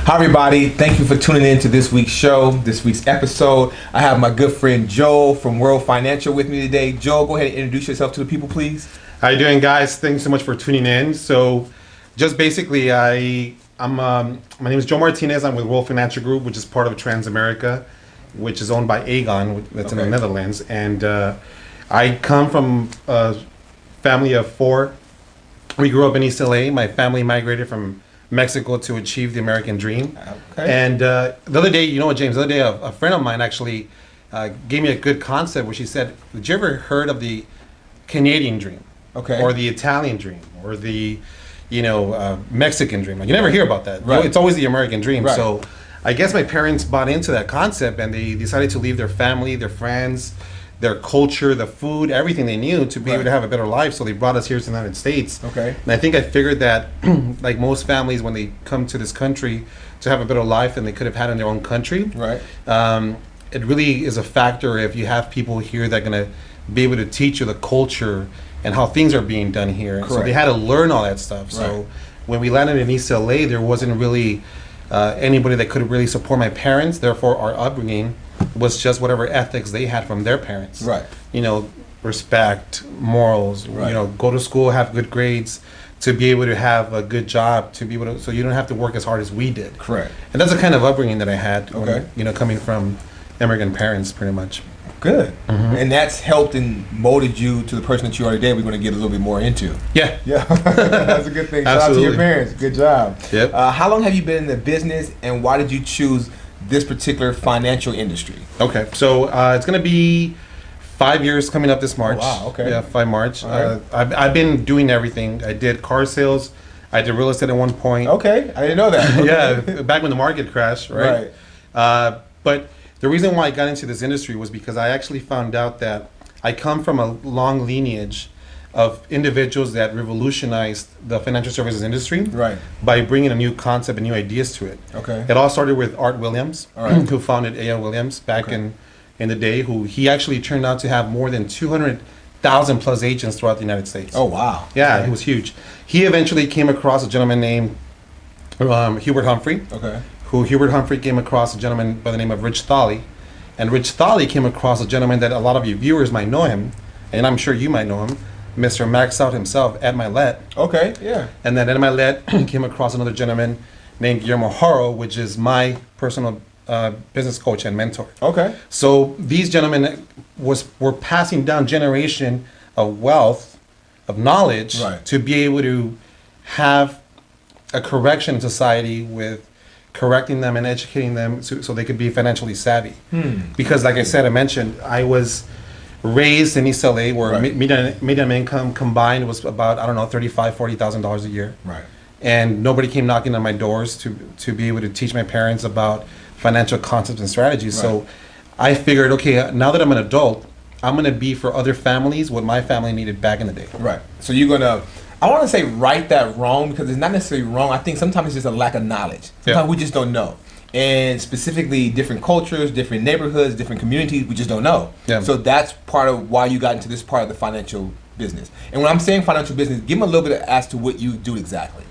Hi everybody, thank you for tuning in to this week's show, this week's episode. I have my good friend Joe from World Financial with me today. Joe, go ahead and introduce yourself to the people, please. How you doing, guys? Thanks so much for tuning in. So, just basically, my name is Joe Martinez. I'm with World Financial Group, which is part of Transamerica, which is owned by Aegon, that's in the Netherlands. And I come from a family of four. We grew up in East LA. My family migrated from Mexico to achieve the American dream. And the other day, you know what, James, the other day a friend of mine actually gave me a good concept where she said, did you ever heard of the Canadian dream? Or the Italian dream, or the, Mexican dream? Like, you never hear about that. Right. It's always the American dream. Right. So I guess my parents bought into that concept, and they decided to leave their family, their friends, their culture, the food, everything they knew to be able to have a better life. So they brought us here to the United States. And I think I figured that, like most families, when they come to this country to have a better life than they could have had in their own country, it really is a factor if you have people here that are going to be able to teach you the culture and how things are being done here. So they had to learn all that stuff. So when we landed in East LA, there wasn't really anybody that could really support my parents. Therefore, our upbringing was just whatever ethics they had from their parents. Respect, morals, go to school, have good grades, to be able to have a good job, to be able to, so you don't have to work as hard as we did. And that's the kind of upbringing that I had, when, coming from immigrant parents, pretty much. And that's helped and molded you to the person that you are today. We're going to get a little bit more into. That's a good thing. Shout out to your parents. Good job. How long have you been in the business, and why did you choose this particular financial industry? So it's going to be 5 years coming up this March. Yeah, 5 March. I've been doing everything. I did car sales. I did real estate at one point. I didn't know that. Back when the market crashed, but the reason why I got into this industry was because I actually found out that I come from a long lineage of individuals that revolutionized the financial services industry by bringing a new concept and new ideas to it. It all started with Art Williams, who founded A.L. Williams back in the day, who he actually turned out to have more than 200,000 plus agents throughout the United States. He was huge. He eventually came across a gentleman named Hubert Humphrey. Hubert Humphrey came across a gentleman by the name of Rich Tholley. And Rich Tholley came across a gentleman that a lot of you viewers might know him, and I'm sure you might know him, Mr. Max Out himself, Ed Milet. And then Ed Milet came across another gentleman named Guillermo Haro, which is my personal business coach and mentor. So these gentlemen were passing down generation of wealth, of knowledge, to be able to have a correction in society with correcting them and educating them so they could be financially savvy. Because like I mentioned, I was raised in East LA where median income combined was about, $35,000, $40,000 a year. And nobody came knocking on my doors to be able to teach my parents about financial concepts and strategies. So I figured, okay, now that I'm an adult, I'm going to be for other families what my family needed back in the day. So you're going to, I want to say right that wrong, because it's not necessarily wrong. I think sometimes it's just a lack of knowledge. Sometimes we just don't know. And specifically different cultures, different neighborhoods, different communities, we just don't know. So that's part of why you got into this part of the financial business. And when I'm saying financial business, give them a little bit as to what you do exactly.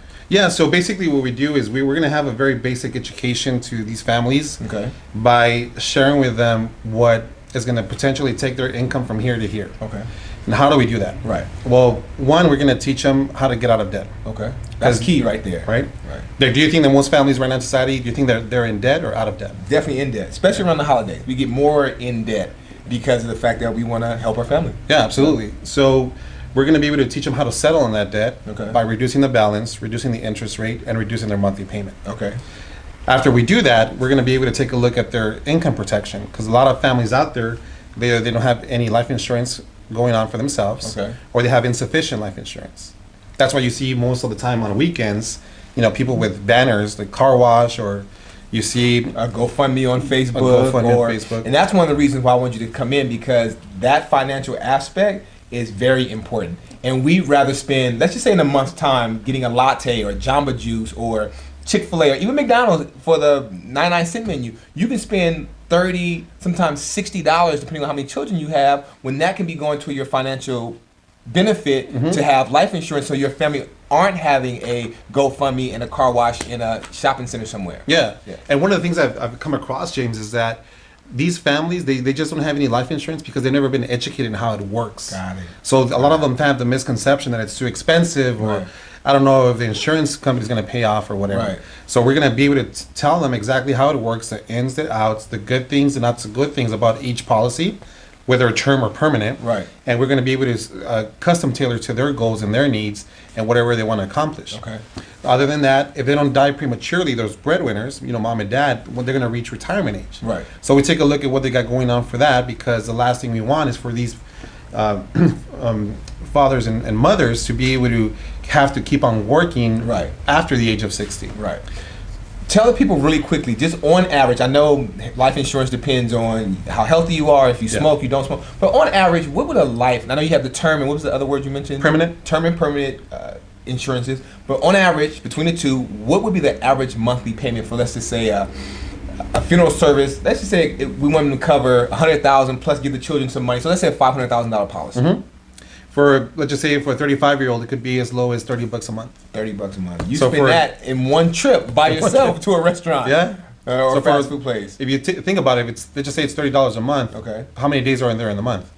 So basically what we do is we're going to have a very basic education to these families by sharing with them what is going to potentially take their income from here to here. And how do we do that? Well, one, we're going to teach them how to get out of debt. That's key right there. Do you think that most families right now in society, do you think they're in debt or out of debt? Definitely in debt, especially around the holidays. We get more in debt because of the fact that we want to help our family. Absolutely. So we're going to be able to teach them how to settle on that debt by reducing the balance, reducing the interest rate, and reducing their monthly payment. After we do that, we're going to be able to take a look at their income protection, because a lot of families out there, they don't have any life insurance going on for themselves, or they have insufficient life insurance. That's why you see most of the time on weekends, people with banners like car wash, or you see a GoFundMe on Facebook. And that's one of the reasons why I want you to come in, because that financial aspect is very important. And we'd rather spend, let's just say in a month's time, getting a latte or Jamba Juice or Chick-fil-A or even McDonald's for the 99-cent menu. You can spend $30, sometimes $60, depending on how many children you have, when that can be going to your financial benefit to have life insurance, so your family aren't having a GoFundMe and a car wash in a shopping center somewhere. Yeah. And one of the things I've come across, James, is that these families, they just don't have any life insurance because they've never been educated in how it works. Got it. So a lot of them have the misconception that it's too expensive, or I don't know if the insurance company's going to pay off or whatever. Right. So we're going to be able to tell them exactly how it works, the ins, the outs, the good things and not so good things about each policy, whether a term or permanent. Right. And we're going to be able to custom tailor to their goals and their needs and whatever they want to accomplish. Okay. Other than that, if they don't die prematurely, those breadwinners, mom and dad, when they're going to reach retirement age. Right. So we take a look at what they got going on for that, because the last thing we want is for these fathers and mothers to be able to have to keep on working after the age of 60. Right. Tell the people really quickly, just on average, I know life insurance depends on how healthy you are, if you smoke, you don't smoke, but on average, what would a life, and I know you have the term, and what was the other word you mentioned? Permanent. Term and permanent insurances, but on average, between the two, what would be the average monthly payment for, let's just say, a funeral service? Let's just say we want them to cover $100,000 plus give the children some money, so let's say a $500,000 policy. Mm-hmm. For, let's just say, for a 35-year-old, it could be as low as $30 a month. $30 a month. You spend that in one trip by yourself to a restaurant. Yeah. Or a fast food place. If you think about it, let's just say it's $30 a month. Okay. How many days are in there in the month?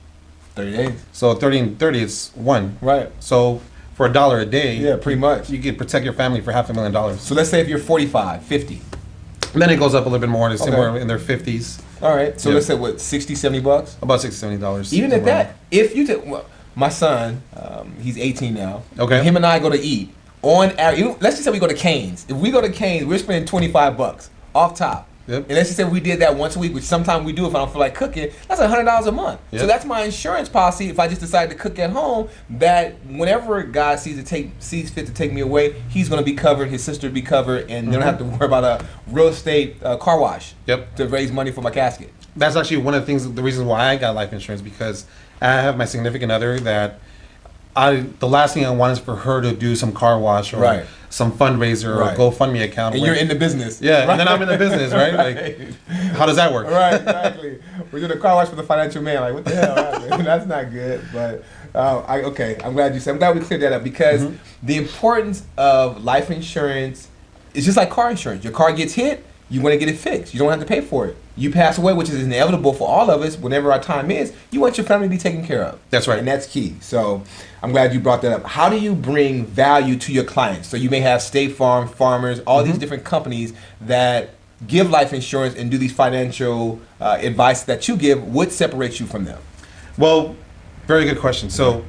30 days. So 30 and 30 is one. Right. So for $1 a day, yeah, pretty much, you can protect your family for $500,000. So let's say if you're 45, 50. And then it goes up a little bit more. It's somewhere in their 50s. All right. So let's say what, $60, $70? About $60, $70. Even at that, if you take, well, my son, he's 18 now. Okay. Him and I go to eat. On average, let's just say we go to Cane's. If we go to Cane's, we're spending $25 off top. Yep. And let's just say we did that once a week, which sometimes we do if I don't feel like cooking. That's $100 a month. Yep. So that's my insurance policy. If I just decide to cook at home, that whenever God sees fit to take me away, he's going to be covered. His sister will be covered, and they don't have to worry about a real estate car wash. Yep. To raise money for my casket. That's actually one of the things, the reasons why I got life insurance, because I have my significant other that the last thing I want is for her to do some car wash or some fundraiser or GoFundMe account. And you're in the business. Yeah, and then I'm in the business, right? Like, how does that work? Right, exactly. We're doing a car wash for the financial man. Like, what the hell happened? That's not good. But, okay, I'm glad you said. I'm glad we cleared that up, because the importance of life insurance is just like car insurance. Your car gets hit, you want to get it fixed. You don't have to pay for it. You pass away, which is inevitable for all of us, whenever our time is, you want your family to be taken care of. That's right. And that's key. So I'm glad you brought that up. How do you bring value to your clients? So you may have State Farm, Farmers, all these different companies that give life insurance and do these financial advice that you give. What separates you from them? Well, very good question. So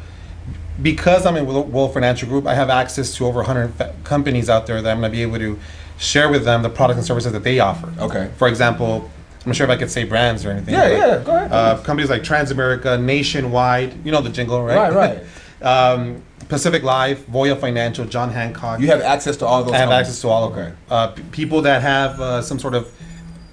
because I'm in World Financial Group, I have access to over 100 companies out there that I'm going to be able to share with them the products and services that they offer. Okay. For example, I'm not sure if I could say brands or anything. Yeah, go ahead. Companies like Transamerica, Nationwide, you know the jingle, right? Right. Pacific Life, Voya Financial, John Hancock. You have access to all those. I have access to all of them. People that have some sort of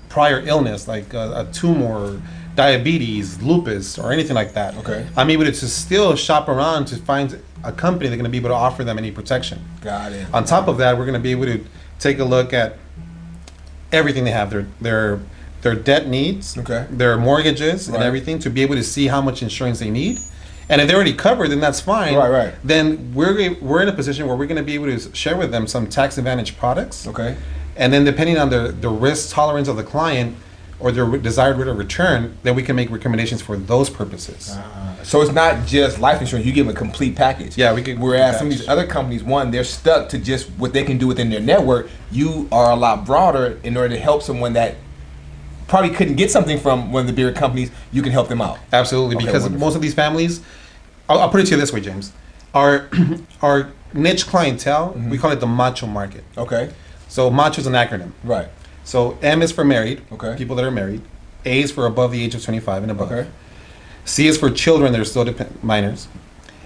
prior illness, like a tumor, diabetes, lupus, or anything like that. Okay. I'm able to still shop around to find a company that's going to be able to offer them any protection. Got it. On top of that, we're going to be able to take a look at everything they have, their debt needs, their mortgages, and everything, to be able to see how much insurance they need. And if they're already covered, then that's fine. Right. Then we're in a position where we're going to be able to share with them some tax advantage products. Okay. And then depending on the risk tolerance of the client or their desired rate of return, then we can make recommendations for those purposes. So it's not just life insurance, you give them a complete package. Yeah, we can. Whereas some of these other companies, one, they're stuck to just what they can do within their network. You are a lot broader in order to help someone that probably couldn't get something from one of the bigger companies. You can help them out. Absolutely, because most of these families, I'll put it to you this way, James. Our niche clientele, we call it the macho market. Okay. So macho is an acronym. Right. So M is for married, people that are married. A is for above the age of 25 and above. Okay. C is for children that are still minors.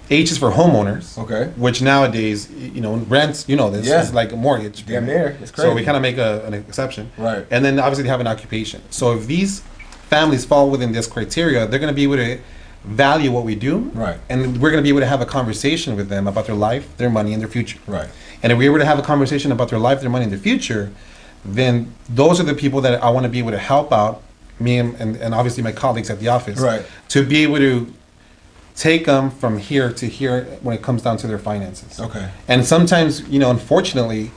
H is for homeowners. Okay. Which nowadays, rents, this is like a mortgage. Damn near. It's crazy. So we kind of make an exception. Right. And then obviously they have an occupation. So if these families fall within this criteria, they're going to be able to value what we do. Right. And we're going to be able to have a conversation with them about their life, their money, and their future. Right. And if we were to have a conversation about their life, their money, and their future, then those are the people that I want to be able to help out, me and obviously my colleagues at the office, right, to be able to take them from here to here when it comes down to their finances. Okay. And sometimes, unfortunately,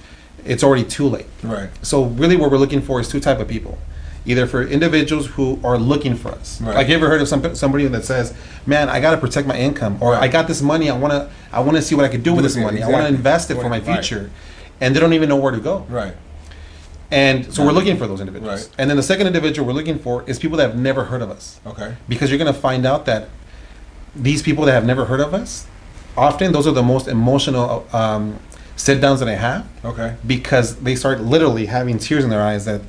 it's already too late. Right. So really what we're looking for is two type of people. Either for individuals who are looking for us. Right. Like, you ever heard of somebody that says, man, I got to protect my income, or I got this money, I want to see what I could do with this money. Exactly. I want to invest it for my future. And they don't even know where to go. Right. And so we're looking for those individuals. Right. And then the second individual we're looking for is people that have never heard of us. Okay. Because you're going to find out that these people that have never heard of us, often those are the most emotional sit downs that I have. Okay. Because they start literally having tears in their eyes that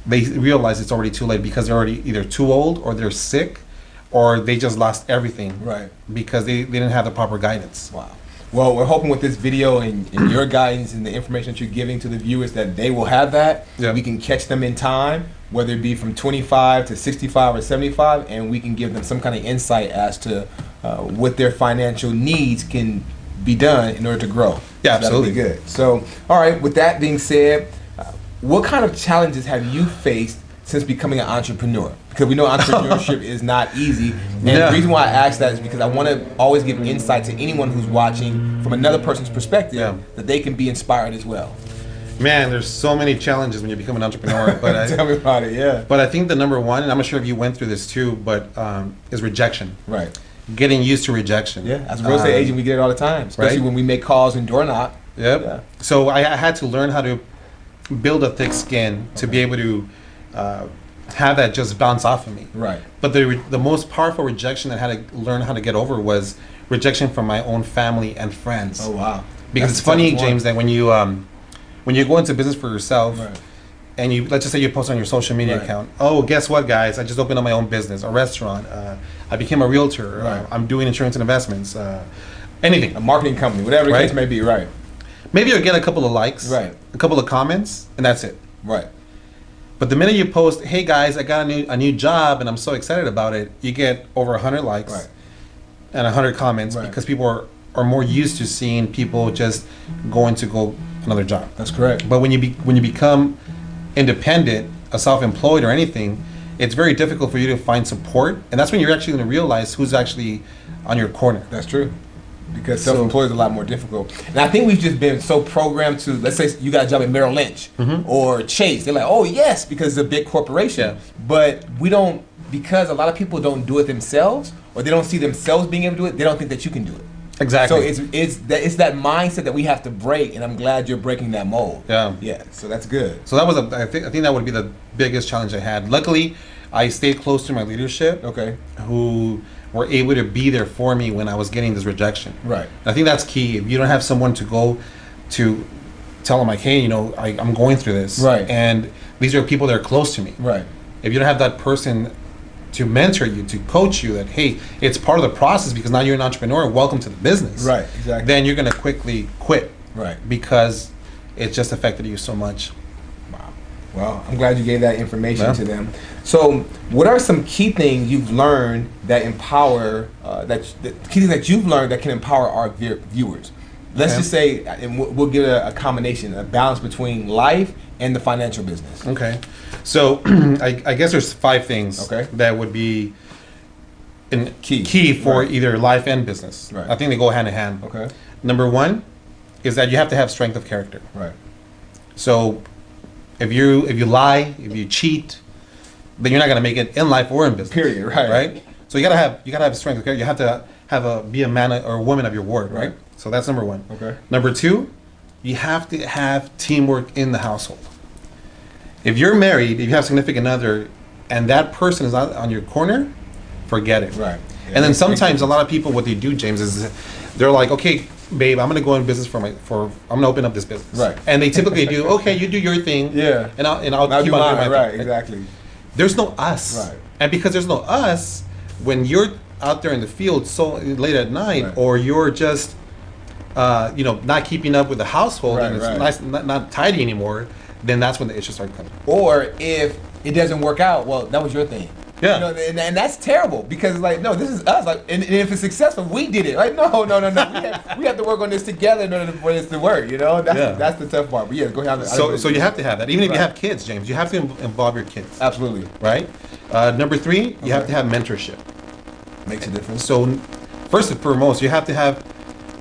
they realize it's already too late, because they're already either too old, or they're sick, or they just lost everything. Right. Because they didn't have the proper guidance. Wow. Well, we're hoping with this video and your guidance and the information that you're giving to the viewers that they will have that. Yeah. We can catch them in time, whether it be from 25 to 65 or 75, and we can give them some kind of insight as to what their financial needs can be done in order to grow. Yeah, so absolutely. That'll be good. So, all right, with that being said, what kind of challenges have you faced since becoming an entrepreneur? Because we know entrepreneurship is not easy. And the reason why I ask that is because I want to always give insight to anyone who's watching from another person's perspective, that they can be inspired as well. Man, there's so many challenges when you become an entrepreneur. But Tell me about it, yeah. But I think the number one, and I'm not sure if you went through this too, but is rejection. Right. Getting used to rejection. Yeah, as a real estate agent, we get it all the time, especially when we make calls and door knock. Yep. Yeah. So I had to learn how to build a thick skin to be able to have that just bounce off of me. Right. But the most powerful rejection that I had to learn how to get over was rejection from my own family and friends. Oh wow! Because it's funny, James, that when you go into business for yourself, and let's just say you post on your social media account, oh, guess what, guys? I just opened up my own business, a restaurant. I became a realtor. I'm doing insurance and investments. Anything. A marketing company, whatever the case may be. Right. Maybe you'll get a couple of likes, a couple of comments, and that's it. Right. But the minute you post, hey guys, I got a new job and I'm so excited about it, you get over 100 likes and 100 comments because people are more used to seeing people just going to go another job. That's correct. But when you become independent, self-employed or anything, it's very difficult for you to find support, and that's when you're actually going to realize who's actually on your corner. That's true. Because self-employed is a lot more difficult. And I think we've just been so programmed to, let's say you got a job at Merrill Lynch or Chase. They're like, oh, yes, because it's a big corporation. Yeah. But we don't, because a lot of people don't do it themselves, or they don't see themselves being able to do it, they don't think that you can do it. Exactly. So it's that mindset that we have to break, and I'm glad you're breaking that mold. Yeah. Yeah, so that's good. So that was I think that would be the biggest challenge I had. Luckily, I stayed close to my leadership. Okay. Who were able to be there for me when I was getting this rejection. Right. And I think that's key. If you don't have someone to go to tell them like, hey, I'm going through this. Right. And these are people that are close to me. Right. If you don't have that person to mentor you, to coach you, that, hey, it's part of the process because now you're an entrepreneur, welcome to the business. Right, exactly. Then you're going to quickly quit. Right. Because it just affected you so much. Wow. Well, I'm glad you gave that information to them. So, what are some key things you've learned that empower, the key things that you've learned that can empower our viewers? Let's just say, and we'll give a combination, a balance between life and the financial business. Okay. So, I guess there's 5 things that would be key for either life and business. Right. I think they go hand in hand. Okay. Number 1 is that you have to have strength of character. Right. So, if you lie, if you cheat, then you're not gonna make it in life or in business. Period. Right. Right. So you gotta have strength of character. You have to be a man or a woman of your word. Right. So that's number 1. Okay. Number 2, you have to have teamwork in the household. If you're married, if you have a significant other, and that person is not on your corner, forget it. Right. Yeah, and then sometimes a lot of people, what they do, James, is they're like, okay, babe, I'm gonna go in business I'm gonna open up this business. Right. And they typically do, okay, you do your thing. Yeah. And I'll keep on doing my right, thing. Exactly. There's no us. Right. And because there's no us, when you're out there in the field so late at night, or you're just not keeping up with the household and it's not tidy anymore, then that's when the issues start coming. Or if it doesn't work out, well, that was your thing. Yeah. And that's terrible because no, this is us. And if it's successful, we did it. No. we have to work on this together in order for this to work. That's the tough part. But yeah, go ahead. So you have to have that. Even if you have kids, James, you have to involve your kids. Absolutely. Right. Number 3, you have to have mentorship. Makes a difference. So first and foremost, you have to have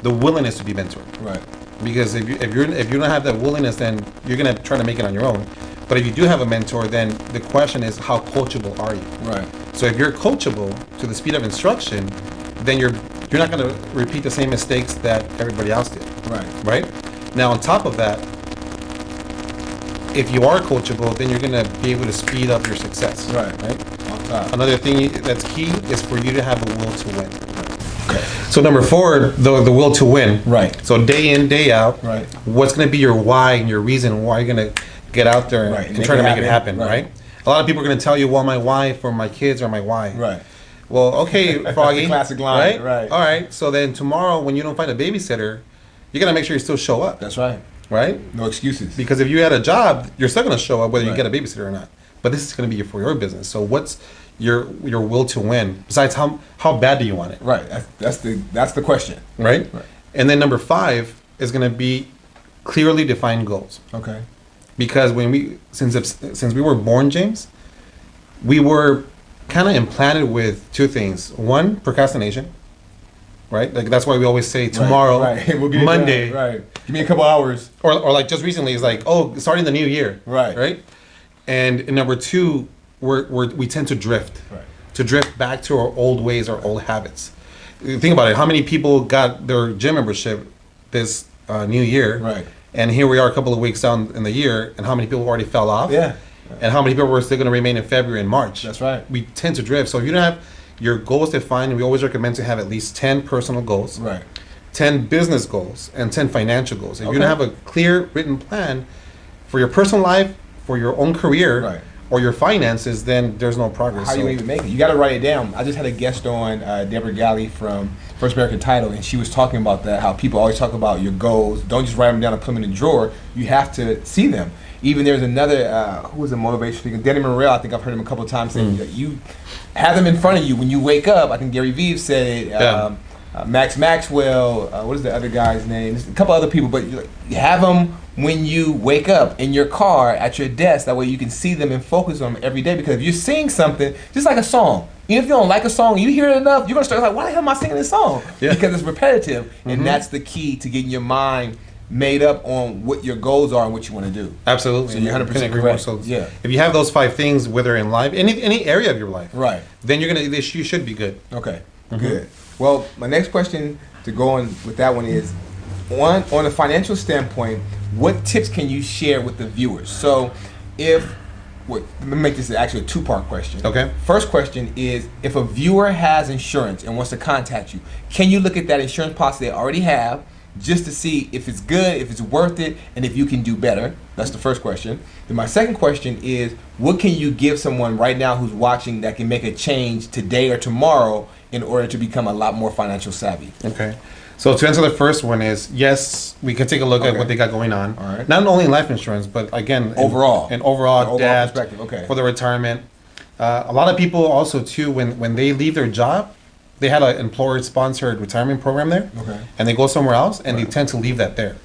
the willingness to be mentored. Right. Because if you don't have that willingness, then you're gonna try to make it on your own. But if you do have a mentor, then the question is, how coachable are you? Right. So if you're coachable to the speed of instruction, then you're not gonna repeat the same mistakes that everybody else did. Right. Right? Now on top of that, if you are coachable, then you're gonna be able to speed up your success. Right. Right? On top. Another thing that's key is for you to have a will to win. Okay. So number 4, the will to win. Right. So day in, day out. Right. What's going to be your why and your reason why you're going to get out there and try to make it happen, right? A lot of people are going to tell you, well, my why for my kids or my why. Right. Well, okay, Froggy. Classic line. Right. All right. So then tomorrow, when you don't find a babysitter, you got to make sure you still show up. That's right. Right. No excuses. Because if you had a job, you're still going to show up whether you get a babysitter or not. But this is going to be for your business. So what's your will to win? Besides, how bad do you want it? Right. That's the question. Right. And then number 5 is going to be clearly defined goals. Okay. Because since we were born, James, we were kind of implanted with 2 things. One, procrastination. Right. Like that's why we always say tomorrow, right. We'll get Monday. It done. Right. Give me a couple hours. Or like just recently, it's like, oh, starting the new year. Right. Right. And number 2, we tend to drift. Right. To drift back to our old ways, our old habits. Think about it. How many people got their gym membership this new year? Right. And here we are a couple of weeks down in the year, and how many people already fell off? Yeah. And how many people were still going to remain in February and March? That's right. We tend to drift. So if you don't have your goals defined, we always recommend to have at least 10 personal goals, Right. 10 business goals, and 10 financial goals. If Okay. you don't have a clear written plan for your personal life, for your own career, Right. or your finances, then there's no progress. How you even make it? You got to write it down. I just had a guest on, Deborah Galley from First American Title, and she was talking about that. How people always talk about your goals. Don't just write them down and put them in a drawer. You have to see them. Even there's another who was a motivation speaker, Danny Morrell. I think I've heard him a couple of times saying that you have them in front of you when you wake up. I think Gary Vee said it. Max Maxwell. What is the other guy's name? There's a couple other people, but you have them when you wake up in your car at your desk. That way you can see them and focus on them every day. Because if you're singing something, just like a song, even if you don't like a song, you hear it enough, you're gonna start like, why the hell am I singing this song? Yeah. Because it's repetitive, and that's the key to getting your mind made up on what your goals are and what you want to do. Absolutely. So you're 100% correct. So yeah. If you have those 5 things, whether in life, any area of your life, Right. then you should be good. Okay. Good. Well, my next question to go on with that one is, on a financial standpoint, what tips can you share with the viewers? So, let me make this actually a 2-part question. Okay. First question is, if a viewer has insurance and wants to contact you, can you look at that insurance policy they already have just to see if it's good, if it's worth it, and if you can do better? That's the first question. Then my second question is, what can you give someone right now who's watching that can make a change today or tomorrow in order to become a lot more financial savvy? Okay. So to answer the first one is, yes, we can take a look at what they got going on. All right. Not only in life insurance, but again, overall debt, perspective. Okay. For the retirement. A lot of people also too, when they leave their job, they had an employer-sponsored retirement program there, Okay. and they go somewhere else, and they tend to leave that there.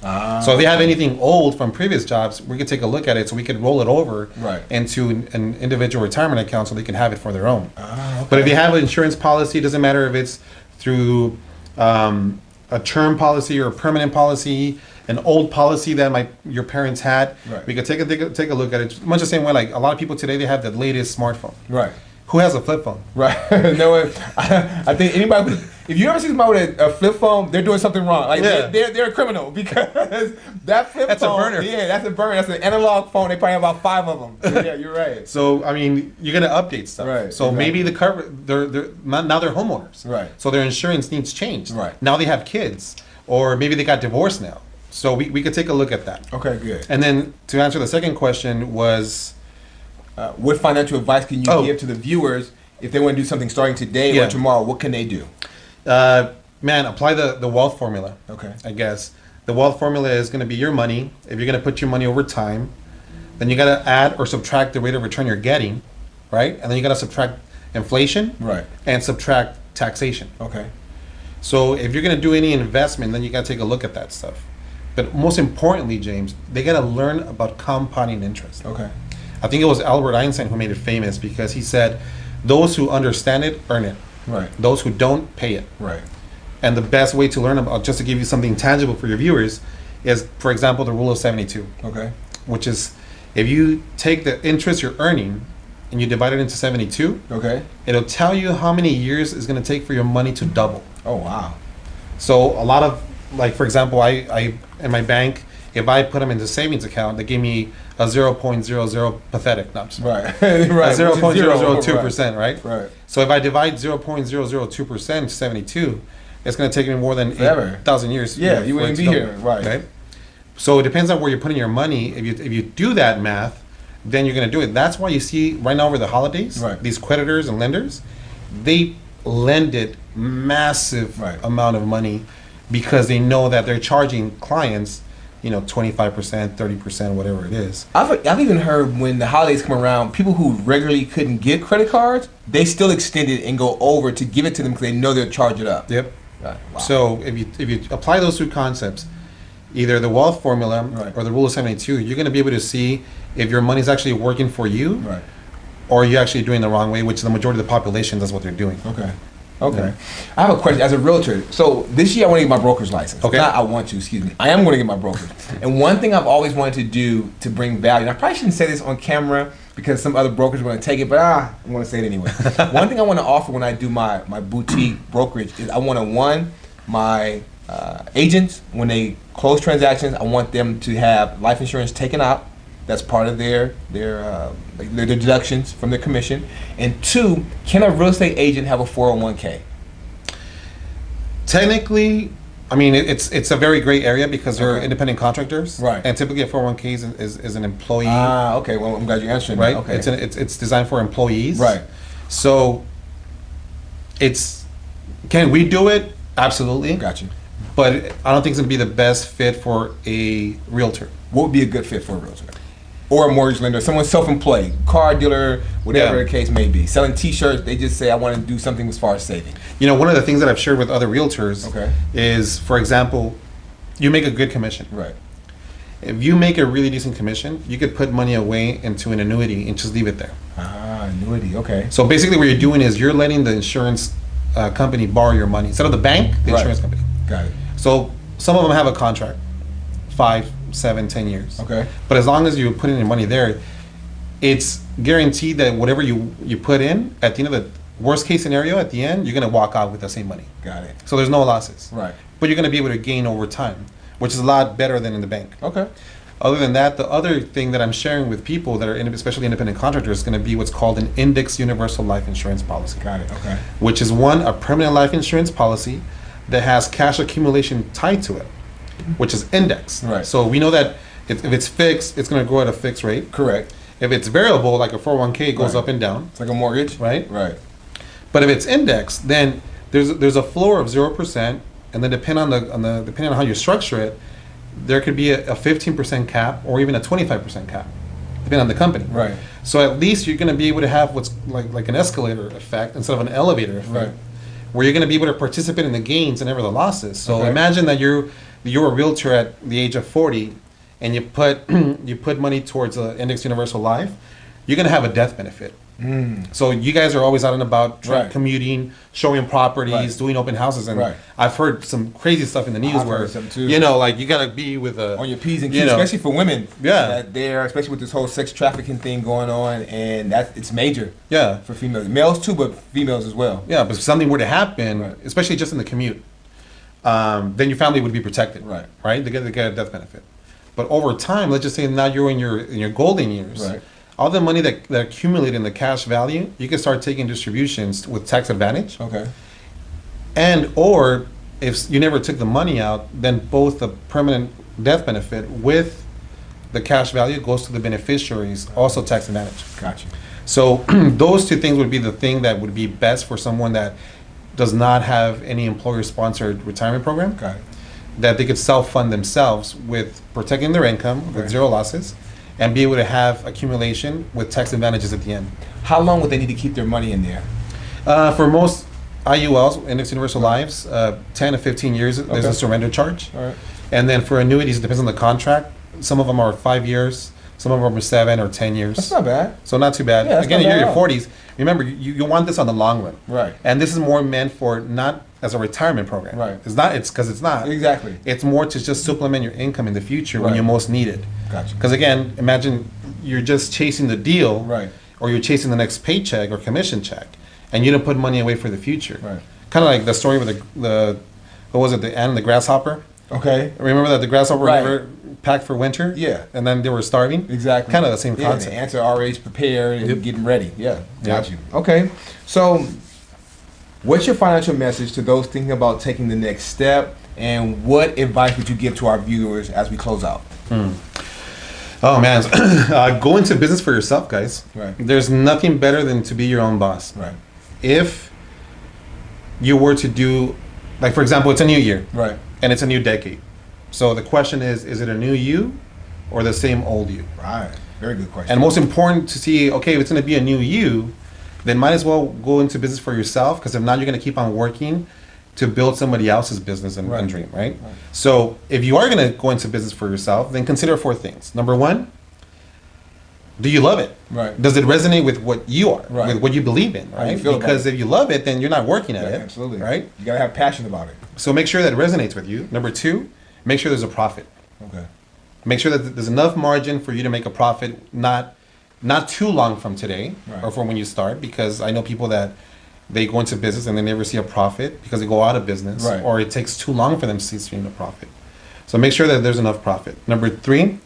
So if they have anything old from previous jobs, we could take a look at it, so we could roll it over into an individual retirement account, so they can have it for their own. Okay. But if you have an insurance policy, it doesn't matter if it's through a term policy or a permanent policy, an old policy that your parents had. Right. We could take a look at it. Much the same way, like a lot of people today, they have the latest smartphone. Right. Who has a flip phone? Right. No, I think anybody, if you ever see somebody with a flip phone, they're doing something wrong. Like they're a criminal, because that flip phone. That's a burner. Yeah, that's a burner. That's an analog phone. They probably have about 5 of them. So yeah, you're right. So I mean, you're gonna update stuff. Right. So Exactly. maybe the cover, now they're homeowners. Right. So their insurance needs changed. Right. Now they have kids, or maybe they got divorced now. So we could take a look at that. Okay, good. And then to answer the second question was, what financial advice can you give to the viewers if they want to do something starting today or tomorrow? What can they do? man, apply the wealth formula. Okay. I guess the wealth formula is going to be your money. If you're going to put your money over time, then you got to add or subtract the rate of return you're getting, right? And then you got to subtract inflation, Right. and subtract taxation. Okay. So if you're going to do any investment, then you got to take a look at that stuff. But most importantly, James, they got to learn about compounding interest. Okay. I think it was Albert Einstein who made it famous because he said, those who understand it earn it. Right. Those who don't pay it. Right. And the best way to learn about, just to give you something tangible for your viewers, is, for example, the rule of 72. Okay. Which is, if you take the interest you're earning and you divide it into 72, okay, it'll tell you how many years it's going to take for your money to double. Oh, wow. So a lot of, like, for example, I in my bank, if I put them into savings account, they give me a 0.00 pathetic numbers. Right. Right. 0.002%, right? Right. So if I divide 0.002% 72, it's going to take me more than forever. 8,000 years. Yeah, you wouldn't be here. Right. So it depends on where you're putting your money. If you do that math, then you're going to do it. That's why you see right now over the holidays, these creditors and lenders, they lended massive amount of money because they know that they're charging clients, 25%, 30%, whatever it is. I've even heard when the holidays come around, people who regularly couldn't get credit cards, they still extend it and go over to give it to them because they know they'll charge it up. Yep. Right. Wow. So if you apply those two concepts, either the wealth formula or the rule of 72, you're going to be able to see if your money's actually working for you, or you're actually doing the wrong way, which the majority of the population does what they're doing. Okay. I have a question. As a realtor, so this year I want to get my broker's license. Okay. Not I want to, excuse me. I am going to get my broker's. And one thing I've always wanted to do to bring value, and I probably shouldn't say this on camera because some other brokers are going to take it, but I'm going to say it anyway. One thing I want to offer when I do my boutique brokerage is I want to, my agents, when they close transactions, I want them to have life insurance taken out. That's part of their deductions from their commission. And 2, can a real estate agent have a 401k? Technically, I mean, it's a very gray area because they're independent contractors. Right. And typically a 401k is an employee. Ah, okay. Well, I'm glad you answered right? that. Okay. It's designed for employees. Right. So can we do it? Absolutely. Got you. But I don't think it's going to be the best fit for a realtor. What would be a good fit for a realtor? Or a mortgage lender, someone self-employed, car dealer, whatever the case may be. Selling T-shirts, they just say, I want to do something as far as saving. One of the things that I've shared with other realtors is, for example, you make a good commission. Right. If you make a really decent commission, you could put money away into an annuity and just leave it there. Ah, annuity, okay. So basically what you're doing is you're letting the insurance company borrow your money. Instead of the bank, the insurance company. Got it. So some of them have a contract, 5, 7, 10 years. Okay. But as long as you put in your money there, it's guaranteed that whatever you put in, at the end of the worst case scenario, at the end, you're going to walk out with the same money. Got it. So there's no losses. Right. But you're going to be able to gain over time, which is a lot better than in the bank. Okay. Other than that, the other thing that I'm sharing with people that are especially independent contractors is going to be what's called an index universal life insurance policy. Got it. Okay. Which is a permanent life insurance policy that has cash accumulation tied to it, which is indexed. Right. So we know that if it's fixed, it's going to grow at a fixed rate. Correct. If it's variable, like a 401k, it goes up and down. It's like a mortgage. Right. Right. But if it's indexed, then there's a floor of 0%, and then depending on how you structure it, there could be a 15% cap or even a 25% cap, depending on the company. Right. So at least you're going to be able to have what's like an escalator effect instead of an elevator effect, right, where you're going to be able to participate in the gains and never the losses. So imagine that you're a realtor at the age of 40, and you put money towards an index universal life. You're going to have a death benefit. So you guys are always out and about, commuting, showing properties, doing open houses, and I've heard some crazy stuff in the news where like you gotta be with on your P's and Q's, especially for women. That there, especially with this whole sex trafficking thing going on, and it's major. For females, males too, but females as well. But if something were to happen, especially just in the commute, then your family would be protected. Right. They get a death benefit. But over time, let's just say now you're in your golden years. All the money that accumulated in the cash value, you can start taking distributions with tax advantage. And or if you never took the money out, then both the permanent death benefit with the cash value goes to the beneficiaries, also tax advantage. Gotcha. So those two things would be the thing that would be best for someone that does not have any employer-sponsored retirement program. That they could self-fund themselves with protecting their income with zero losses, and be able to have accumulation with tax advantages at the end. How long would they need to keep their money in there? For most IULs, Index Universal Lives, 10 to 15 years, there's a surrender charge. And then for annuities, it depends on the contract. Some of them are 5 years, Some of them are 7 or 10 years. That's not bad. So not too bad. Yeah, Again, not you're in bad your 40s. Remember, you want this on the long run. Right. And this is more meant for not as a retirement program. Right. It's not. It's because it's not. Exactly. It's more to just supplement your income in the future when Right. you most need it. Gotcha. Because again, imagine you're just chasing the deal. Right. Or you're chasing the next paycheck or commission check, and you don't put money away for the future. Right. Kind of like the story with the what was it, the ant and the grasshopper? Okay. Remember that the grasshopper Right. never packed for winter? Yeah. And then they were starving? Exactly. Kind of the same Yeah, concept. the ants are already prepared and Yep. getting ready. Yeah. Got Yep. you. Okay. So, what's your financial message to those thinking about taking the next step, and what advice would you give to our viewers as we close out? Oh man, go into business for yourself, guys. Right. There's nothing better than to be your own boss. Right. If you were to do, like for example, it's a new year. Right. And it's a new decade. So the question is it a new you or the same old you? Right. Very good question. And most important to see, okay, if it's going to be a new you, then might as well go into business for yourself, because if not, you're going to keep on working to build somebody else's business and, Right. and dream, right? So if you are going to go into business for yourself, then consider 4 things. Number 1, do you love it? Right. Does it resonate with what you are, Right. with what you believe in, How you right? feel about Because it. if you love it, then you're not working at Yeah, it, absolutely. right? You gotta have passion about it. So make sure that it resonates with you. Number 2, make sure there's a profit. Okay. Make sure that there's enough margin for you to make a profit, not too long from today, Right. or from when you start, because I know people that they go into business and they never see a profit because they go out of business, Right. or it takes too long for them to see a profit. So make sure that there's enough profit. Number 3,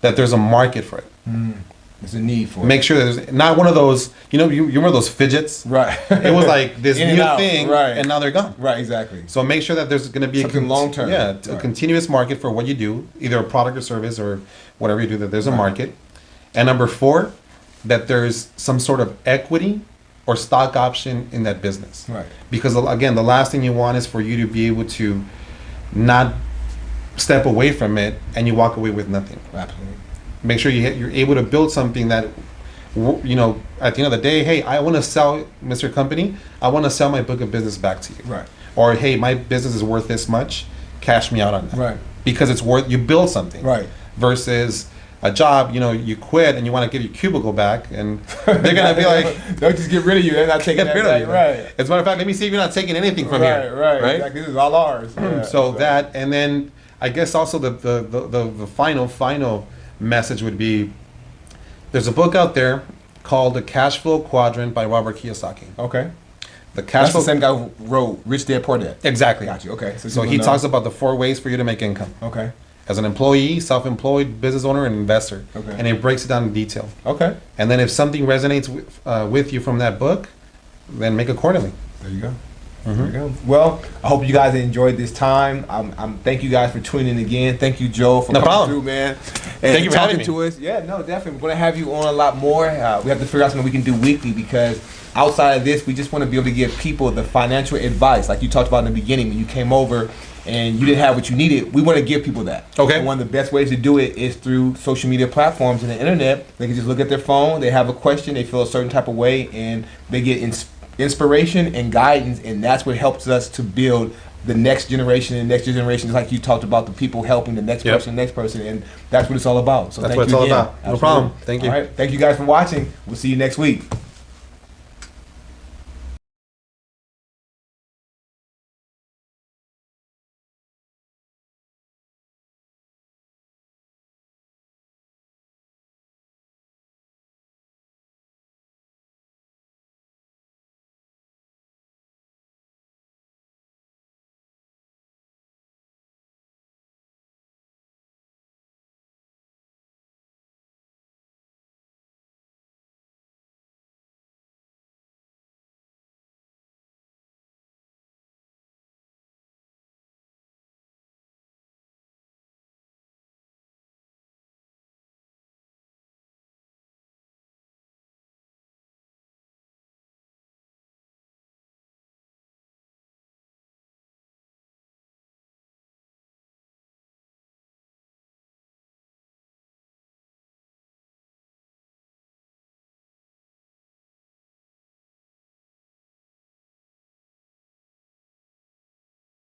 that there's a market for it. There's a need for it. Make sure that there's not one of those, you remember those fidgets? Right. It was like this In and new out, thing, right. and now they're gone. Right. Exactly. So make sure that there's going to be Something long-term. Yeah, a Right. continuous market for what you do, either a product or service or whatever you do, that there's a market. And number 4, that there's some sort of equity or stock option in that business. Right. Because again, the last thing you want is for you to be able to not step away from it and you walk away with nothing. Absolutely. Make sure you're able to build something that, at the end of the day, hey, I want to sell, Mr. Company, I want to sell my book of business back to you. Right. Or, hey, my business is worth this much, cash me out on that. Right. Because it's worth, you build something. Right. Versus a job, you quit and you want to give your cubicle back, and they're going to be like, they'll just get rid of you. They're not taking get that rid back. of you. Right. As a matter of fact, let me see if you're not taking anything from here. Right. Exactly. This is all ours. Yeah. So that, and then I guess also the final message would be, there's a book out there called The Cash Flow Quadrant by Robert Kiyosaki. Okay. The cash That's the flow, same guy who wrote Rich Dad Poor Dad. exactly. Got you. Okay. So he people talks know. about the 4 ways for you to make income. Okay. As an employee, self-employed, business owner, and investor. Okay. And it breaks it down in detail. Okay. And then if something resonates with you from that book, then make accordingly. There you go. There you go. Well, I hope you guys enjoyed this time. Thank you guys for tuning in again. Thank you, Joe, for No coming problem. through, man. And Thank you for talking having me. to us. Yeah, no, definitely. We're gonna have you on a lot more. We have to figure out something we can do weekly, because outside of this, we just want to be able to give people the financial advice, like you talked about in the beginning when you came over and you didn't have what you needed. We want to give people that. Okay. And one of the best ways to do it is through social media platforms and the internet. They can just look at their phone, they have a question, they feel a certain type of way, and they get inspiration and guidance, and that's what helps us to build the next generation and next generation, just like you talked about, the people helping the next Yep. person, and that's what it's all about. So That's thank what it's you all again. about. No problem. Thank you. All right. Thank you guys for watching. We'll see you next week.